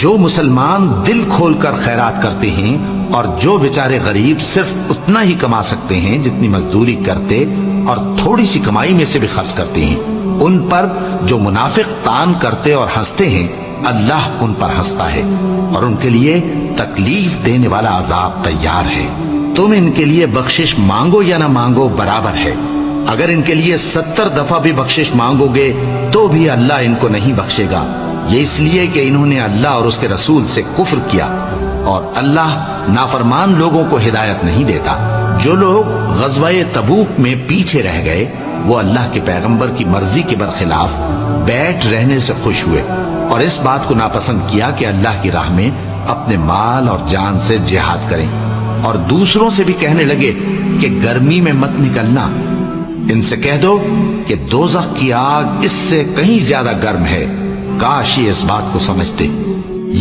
جو مسلمان دل کھول کر خیرات کرتے ہیں اور جو بیچارے غریب صرف اتنا ہی کما سکتے ہیں جتنی مزدوری کرتے اور تھوڑی سی کمائی میں سے بھی خرچ کرتے ہیں، ان پر جو منافق تان کرتے اور ہنستے ہیں، اللہ ان پر ہنستا ہے اور ان کے لیے تکلیف دینے والا عذاب تیار ہے۔ تم ان کے لیے بخشش مانگو یا نہ مانگو برابر ہے، اگر ان کے لیے 70 دفعہ بھی بخشش مانگو گے تو بھی اللہ ان کو نہیں بخشے گا، یہ اس لیے کہ انہوں نے اللہ اور اس کے رسول سے کفر کیا، اور اللہ نافرمان لوگوں کو ہدایت نہیں دیتا۔ جو لوگ غزوہ تبوک میں پیچھے رہ گئے وہ اللہ کے پیغمبر کی مرضی کے برخلاف بیٹھ رہنے سے خوش ہوئے اور اس بات کو ناپسند کیا کہ اللہ کی راہ میں اپنے مال اور جان سے جہاد کریں، اور دوسروں سے بھی کہنے لگے کہ گرمی میں مت نکلنا، ان سے کہہ دو کہ دوزخ کی آگ اس سے کہیں زیادہ گرم ہے، کاش یہ اس بات کو سمجھتے۔